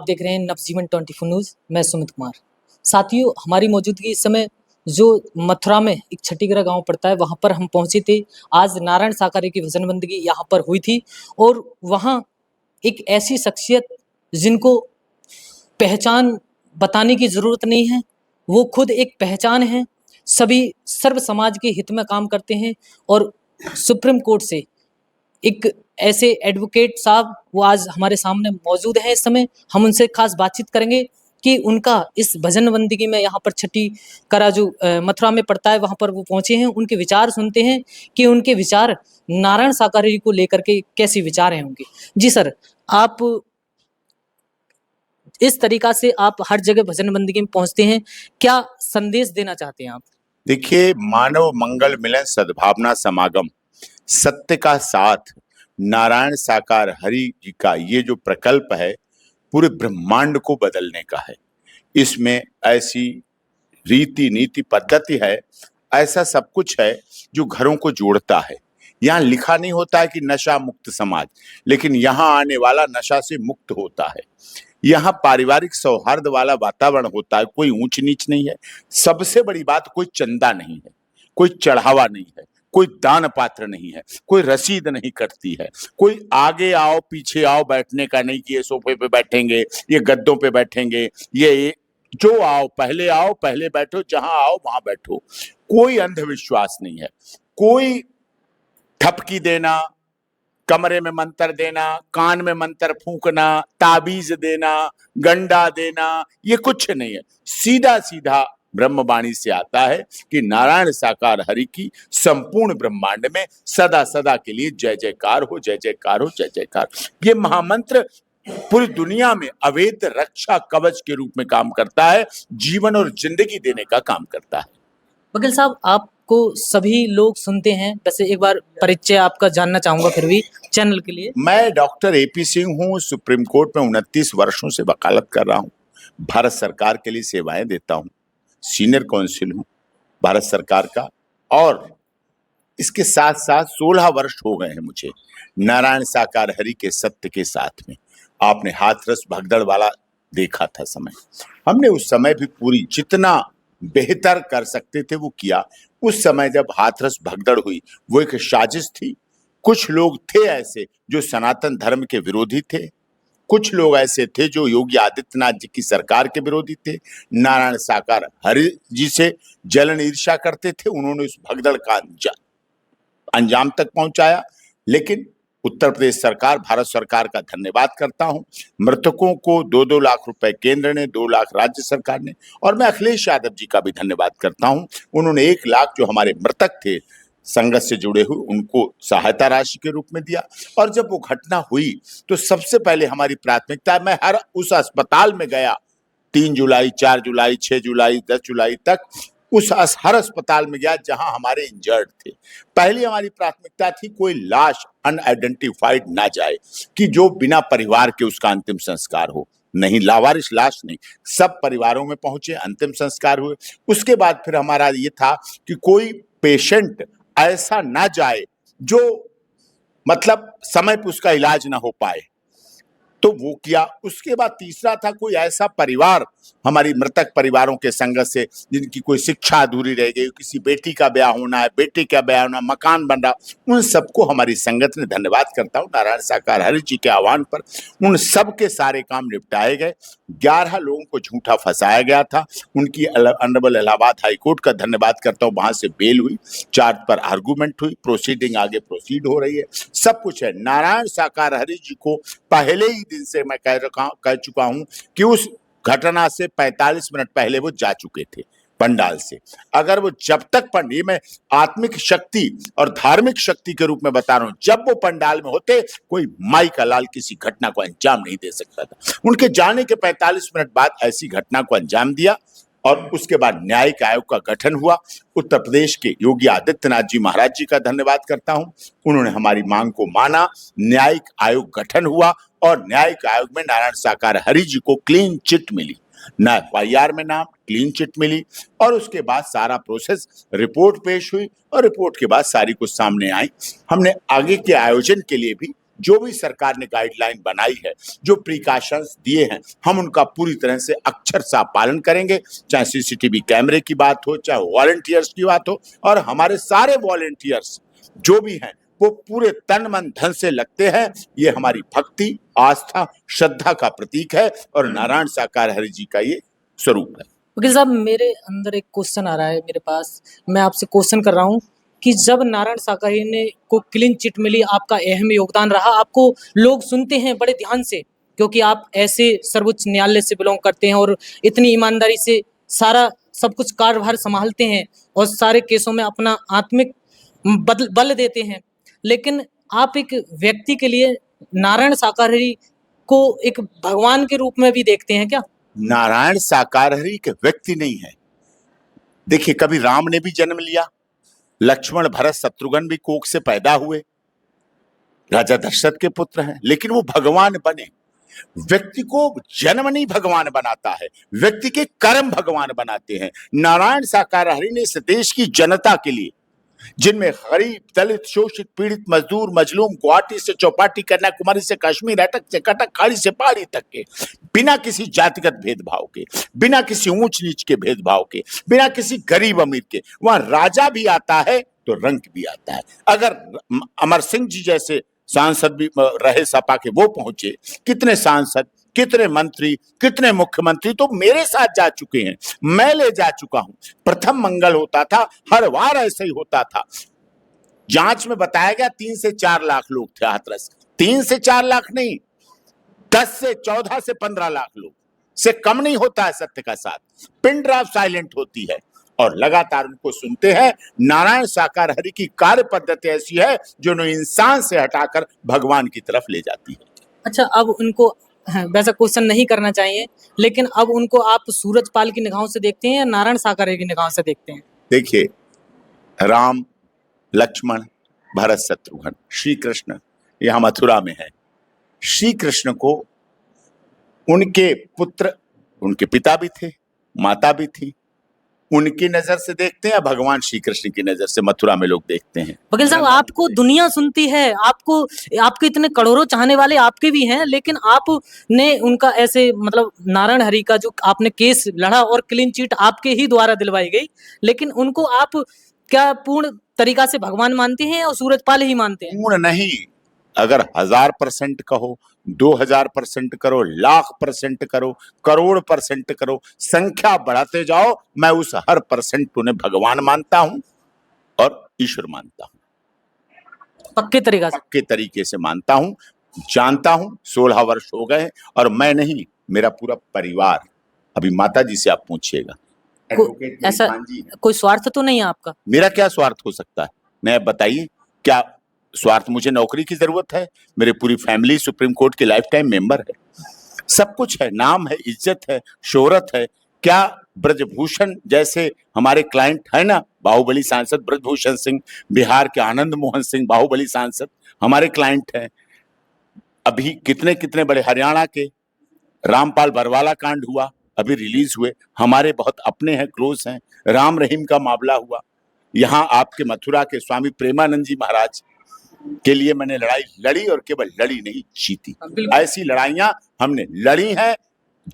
देख रहे हैं नवजीवन 24 न्यूज़। मैं सुमित कुमार। साथियों, हमारी मौजूदगी इस समय जो मथुरा में एक छठीगढ़ गांव पड़ता है, वहां पर हम पहुंचे थे। आज नारायण साकारे की भजन बंदगी यहाँ पर हुई थी और वहां एक ऐसी शख्सियत जिनको पहचान बताने की जरूरत नहीं है, वो खुद एक पहचान है। सभी सर्व समाज के हित में काम करते हैं और सुप्रीम कोर्ट से एक ऐसे एडवोकेट साहब वो आज हमारे सामने मौजूद हैं। इस समय हम उनसे खास बातचीत करेंगे कि उनका इस भजन बंदगी में यहाँ पर छठी करा जो मथुरा में पड़ता है, वहां पर वो पहुंचे हैं। उनके विचार सुनते हैं कि उनके विचार नारायण साकारे को लेकर के कैसे विचार हैं उनके। जी सर, आप इस तरीका से आप हर जगह भजन बंदगी में पहुंचते हैं, क्या संदेश देना चाहते हैं आप? देखिए, मानव मंगल मिलन सद्भावना समागम सत्य का साथ नारायण साकार हरि जी का ये जो प्रकल्प है पूरे ब्रह्मांड को बदलने का है। इसमें ऐसी रीति नीति पद्धति है, ऐसा सब कुछ है जो घरों को जोड़ता है। यहाँ लिखा नहीं होता है कि नशा मुक्त समाज, लेकिन यहाँ आने वाला नशा से मुक्त होता है। यहाँ पारिवारिक सौहार्द वाला वातावरण होता है, कोई ऊंच नीच नहीं है। सबसे बड़ी बात, कोई चंदा नहीं है, कोई चढ़ावा नहीं है, कोई दान पात्र नहीं है, कोई रसीद नहीं कटती है, कोई आगे आओ पीछे आओ बैठने का नहीं कि ये सोफे पे बैठेंगे, ये गद्दों पे बैठेंगे, ये जो आओ पहले बैठो, जहां आओ वहां बैठो। कोई अंधविश्वास नहीं है, कोई ठपकी देना, कमरे में मंत्र देना, कान में मंत्र फूंकना, ताबीज देना, गंडा देना, ये कुछ नहीं है। सीधा सीधा ब्रह्मवाणी से आता है कि नारायण साकार हरि की संपूर्ण ब्रह्मांड में सदा सदा के लिए जय जयकार हो, जय जयकार हो, जय जयकार। ये महामंत्र पूरी दुनिया में अवैध रक्षा कवच के रूप में काम करता है, जीवन और जिंदगी देने का काम करता है। वकील साहब, आपको सभी लोग सुनते हैं, वैसे एक बार परिचय आपका जानना चाहूंगा फिर भी चैनल के लिए। मैं डॉक्टर AP सिंह हूँ, सुप्रीम कोर्ट में 29 वर्षों से वकालत कर रहा हूँ। भारत सरकार के लिए सेवाएं देता हूँ, सीनियर काउंसिल हूँ भारत सरकार का, और इसके साथ साथ 16 वर्ष हो गए हैं मुझे नारायण साकार हरि के सत्य के साथ में। आपने हाथरस भगदड़ वाला देखा था समय, हमने उस समय भी पूरी जितना बेहतर कर सकते थे वो किया। उस समय जब हाथरस भगदड़ हुई, वो एक साजिश थी। कुछ लोग थे ऐसे जो सनातन धर्म के विरोधी थे, कुछ लोग ऐसे थे जो योगी आदित्यनाथ जी की सरकार के विरोधी थे, नारायण साकार हरि जी से जलन ईर्ष्या करते थे। उन्होंने उस भगदड़ का अंजाम तक पहुंचाया। लेकिन उत्तर प्रदेश सरकार, भारत सरकार का धन्यवाद करता हूं। मृतकों को 2-2 लाख रुपए केंद्र ने, 2 लाख राज्य सरकार ने, और मैं अखिलेश यादव जी का भी धन्यवाद करता हूं। उन्होंने 1 लाख जो हमारे मृतक थे संघर्ष से जुड़े हुए, उनको सहायता राशि के रूप में दिया। और जब वो घटना हुई तो सबसे पहले हमारी प्राथमिकता, मैं हर उस अस्पताल में गया 3 जुलाई, 4 जुलाई, 6 जुलाई, 10 जुलाई तक हर अस्पताल में गया जहां हमारे इंजर्ड थे। पहली हमारी प्राथमिकता थी कोई लाश अनआइडेंटिफाइड ना जाए, कि जो बिना परिवार के उसका अंतिम संस्कार हो। नहीं, लावारिस लाश नहीं, सब परिवारों में पहुंचे, अंतिम संस्कार हुए। उसके बाद फिर हमारा ये था कि कोई पेशेंट ऐसा ना जाए जो मतलब समय पर उसका इलाज ना हो पाए, तो वो किया। उसके बाद तीसरा था कोई ऐसा परिवार, हमारी मृतक परिवारों के संघर्ष से जिनकी कोई शिक्षा अधूरी रह गई, किसी बेटी का ब्याह होना है, बेटे का ब्याह होना, मकान बन रहा, उन सबको हमारी संगत ने, धन्यवाद करता हूँ नारायण साकार हरि जी के आह्वान पर, उन सब के सारे काम निपटाए गए। 11 लोगों को झूठा फंसाया गया था, उनकी ऑनरेबल इलाहाबाद हाई कोर्ट का धन्यवाद करता हूँ, वहां से बेल हुई, चार्ज पर आर्गूमेंट हुई, प्रोसीडिंग आगे प्रोसीड हो रही है, सब कुछ है। नारायण साकार हरि जी को पहले ही दिन से मैं कह चुका हूं कि उस घटना से 45 मिनट पहले वो जा चुके थे पंडाल से। अगर वो जब तक ये मैं आत्मिक शक्ति और धार्मिक शक्ति के रूप में बता रहा हूं, जब वो पंडाल में होते कोई माई का लाल किसी घटना को अंजाम नहीं दे सकता था। उनके जाने के 45 मिनट बाद ऐसी घटना को अंजाम दिया और उसके बाद न्यायिक आयोग का गठन हुआ। उत्तर प्रदेश के योगी आदित्यनाथ जी महाराज जी का धन्यवाद करता हूं, उन्होंने हमारी मांग को माना, न्यायिक आयोग गठन हुआ और न्यायिक आयोग में नारायण साकार हरि जी को क्लीन चिट मिली, ना FIR में नाम, क्लीन चिट मिली। और उसके बाद सारा प्रोसेस, रिपोर्ट पेश हुई और रिपोर्ट के बाद सारी कुछ सामने आई। हमने आगे के आयोजन के लिए भी जो भी सरकार ने गाइडलाइन बनाई है, जो प्रिकॉशंस दिए हैं, हम उनका पूरी तरह से अक्षरशः पालन करेंगे। चाहे सीसीटीवी कैमरे की बात हो, चाहे वॉलंटियर्स की बात हो, और हमारे सारे वॉलंटियर्स जो भी हैं वो पूरे तन मन धन से लगते हैं। ये हमारी भक्ति, आस्था, श्रद्धा का प्रतीक है और नारायण शाकाहारी जी का ये स्वरूप है। वकील साहब, मेरे अंदर एक क्वेश्चन आ रहा है मेरे पास, मैं आपसे क्वेश्चन कर रहा हूँ कि जब नारायण शाकाहारी ने को क्लीन चिट मिली, आपका अहम योगदान रहा, आपको लोग सुनते हैं बड़े ध्यान से, क्योंकि आप ऐसे सर्वोच्च न्यायालय से बिलोंग करते हैं और इतनी ईमानदारी से सारा सब कुछ कार्यभार संभालते हैं और सारे केसों में अपना आत्मिक बल देते हैं। लेकिन आप एक व्यक्ति के लिए नारायण शाकाहारी को एक भगवान के रूप में भी देखते हैं क्या? नारायण शाकाहारी एक व्यक्ति नहीं है। देखिए, कभी राम ने भी जन्म लिया, लक्ष्मण भरत शत्रुघ्न भी कोख से पैदा हुए, राजा दशरथ के पुत्र हैं, लेकिन वो भगवान बने। व्यक्ति को जन्म नहीं भगवान बनाता है, व्यक्ति के कर्म भगवान बनाते हैं। नारायण शाकाहारी ने इस देश की जनता के लिए, जिनमें गरीब, दलित, शोषित, पीड़ित, मजदूर, मजलूम, गुवाहाटी से चौपाटी, कन्याकुमारी से कश्मीर, अटक से कटक, खाड़ी से पहाड़ी तक के, बिना किसी जातिगत भेदभाव के, बिना किसी ऊंच नीच के भेदभाव के, बिना किसी गरीब अमीर के, वहां राजा भी आता है तो रंक भी आता है। अगर अमर सिंह जी जैसे सांसद भी रहे सपा के, वो पहुंचे, कितने सांसद, कितने मंत्री, कितने मुख्यमंत्री तो मेरे साथ जा चुके हैं, मैं ले जा चुका हूं। प्रथम मंगल होता था, हर बार ऐसे ही होता था। जांच में बताया गया 3 से 4 लाख लोग थे हाथरस। 3 से 4 लाख नहीं, 10 से 14 से 15 लाख लोग से कम नहीं होता है सत्य का साथ। पिन ड्रॉप साइलेंट होती है और लगातार उनको सुनते हैं। नारायण शाकाहारी की कार्य पद्धति ऐसी है जो उन्हें इंसान से हटाकर भगवान की तरफ ले जाती है। अच्छा, अब उनको वैसा क्वेश्चन नहीं करना चाहिए, लेकिन अब उनको आप सूरजपाल की निगाहों से देखते हैं या नारायण शाकाहारी की निगाहों से देखते हैं? देखिए, राम, लक्ष्मण, भरत, शत्रुघ्न, श्री कृष्ण यहाँ मथुरा में है। श्री कृष्ण को उनके पुत्र, उनके पिता भी थे, माता भी थी, उनकी नजर से देखते हैं या भगवान श्री कृष्ण की नजर से मथुरा में लोग देखते हैं? वकील साहब, आपको दुनिया सुनती है, आपको, आपके इतने करोड़ों चाहने वाले आपके भी हैं, लेकिन आपने उनका ऐसे मतलब नारायण हरि का जो आपने केस लड़ा और क्लीन चिट आपके ही द्वारा दिलवाई गई, लेकिन उनको आप क्या पूर्ण तरीका से भगवान मानते हैं और सूरजपाल ही मानते हैं? पूर्ण नहीं, अगर 1000% कहो, 2000% करो, 1,00,000% करो, करोड़ % करो, संख्या बढ़ाते जाओ, मैं उस हर % उन्हें भगवान मानता हूं और ईश्वर मानता हूं। पक्के तरीका से? पक्के तरीके से मानता हूं, जानता हूं। 16 वर्ष हो गए और मैं नहीं, मेरा पूरा परिवार। अभी माता जी से आप पूछिएगा, ऐसा कोई स्वार्थ तो नहीं है आपका? मेरा क्या स्वार्थ हो सकता है? मैं बताइए, क्या स्वार्थ? मुझे नौकरी की जरूरत है, मेरे पूरी फैमिली सुप्रीम कोर्ट के लाइफ टाइम मेंबर है, सब कुछ है, नाम है, इज्जत है, शोहरत है। क्या ब्रजभूषण जैसे हमारे क्लाइंट है ना, बाहुबली सांसद ब्रजभूषण सिंह, बिहार के आनंद मोहन सिंह बाहुबली सांसद हमारे क्लाइंट हैं। अभी कितने कितने बड़े, हरियाणा के रामपाल बरवाला कांड हुआ, अभी रिलीज हुए, हमारे बहुत अपने हैं, क्लोज हैं। राम रहीम का मामला हुआ, यहाँ आपके मथुरा के स्वामी प्रेमानंद जी महाराज के लिए मैंने लड़ाई लड़ी और केवल लड़ी नहीं, जीती। ऐसी लड़ाइयां हमने लड़ी हैं,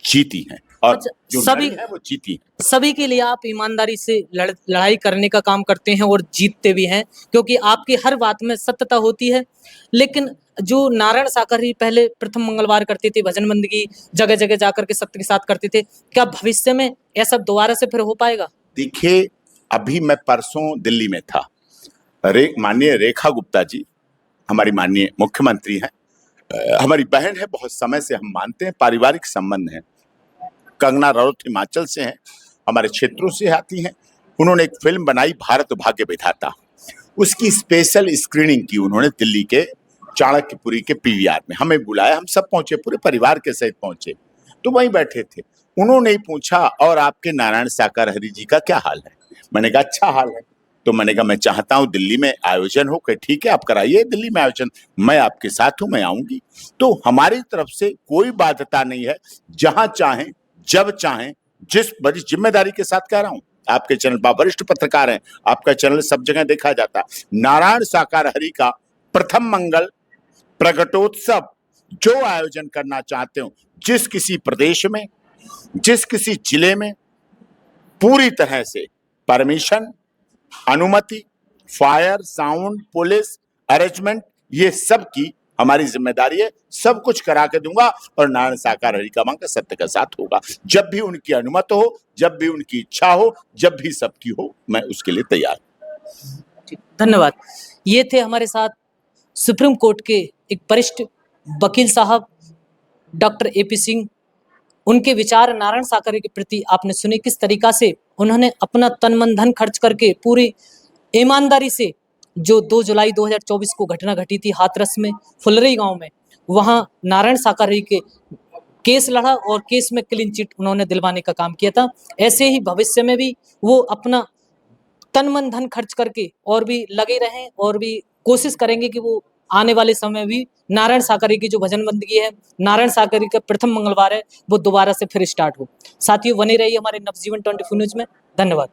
जीती हैं, और जो सभी लड़ी है वो जीती है। सभी के लिए आप ईमानदारी से लड़ाई करने का काम करते हैं और जीतते भी हैं, क्योंकि आपकी हर बात में सत्यता होती है। लेकिन जो नारायण शाकाहारी पहले प्रथम मंगलवार करते थे, भजन बंदगी जगह जगह जाकर के सत्य के साथ करते थे, क्या भविष्य में ऐसा दोबारा से फिर हो पाएगा? देखिए, अभी मैं परसों दिल्ली में था, माननीय रेखा गुप्ता जी हमारी माननीय मुख्यमंत्री हैं, हमारी बहन है, बहुत समय से हम मानते हैं, पारिवारिक संबंध है। कंगना रनौत हिमाचल से हैं, हमारे क्षेत्रों से आती हैं। उन्होंने एक फिल्म बनाई भारत भाग्य विधाता, उसकी स्पेशल स्क्रीनिंग की उन्होंने दिल्ली के चाणक्यपुरी के पीवीआर में। हमें बुलाया, हम सब पहुंचे, पूरे परिवार के सहित पहुंचे, तो वहीं बैठे थे। उन्होंने ही पूछा, और आपके नारायण शाकाहारी जी का क्या हाल है? मैंने कहा अच्छा हाल है। तो मैंने कहा मैं चाहता हूं दिल्ली में आयोजन हो। कि ठीक है, आप कराइए दिल्ली में आयोजन, मैं आपके साथ हूं, मैं आऊंगी। तो हमारी तरफ से कोई बाध्यता नहीं है, जहां चाहें, जब चाहें, जिस बड़ी जिम्मेदारी के साथ कह रहा हूं। आपके चैनल पर वरिष्ठ पत्रकार हैं, आपका चैनल सब जगह देखा जाता है। नारायण शाकाहारी का प्रथम मंगल प्रगटोत्सव जो आयोजन करना चाहते हो, जिस किसी प्रदेश में, जिस किसी जिले में, पूरी तरह से परमिशन, अनुमति, फायर, साउंड, पुलिस, अरेंजमेंट, ये सब की हमारी जिम्मेदारी है। सब कुछ करा के दूंगा और नारायण साकार हरिकमां का सत्य का साथ होगा। जब भी उनकी अनुमति हो, जब भी उनकी इच्छा हो, जब भी सबकी हो, मैं उसके लिए तैयार हूं। धन्यवाद। ये थे हमारे साथ सुप्रीम कोर्ट के एक वरिष्ठ वकील साहब डॉक्टर एपी सिंह। उनके विचार नारायण साकरे के प्रति आपने सुने, किस तरीका से उन्होंने अपना तन मन धन खर्च करके पूरी ईमानदारी से जो 2 जुलाई 2024 को घटना घटी थी हाथरस में फुलरई गांव में, वहां नारायण साकरे के केस लड़ा और केस में क्लीन चिट उन्होंने दिलवाने का काम किया था। ऐसे ही भविष्य में भी वो अपना तन मन धन खर्च करके और भी लगे रहें और भी कोशिश करेंगे कि वो आने वाले समय भी नारायण साकरे की जो भजन बंदगी है, नारायण साकरे का प्रथम मंगलवार है, वो दोबारा से फिर स्टार्ट हो। साथियों, बने रहिए हमारे नवजीवन 24 न्यूज में। धन्यवाद।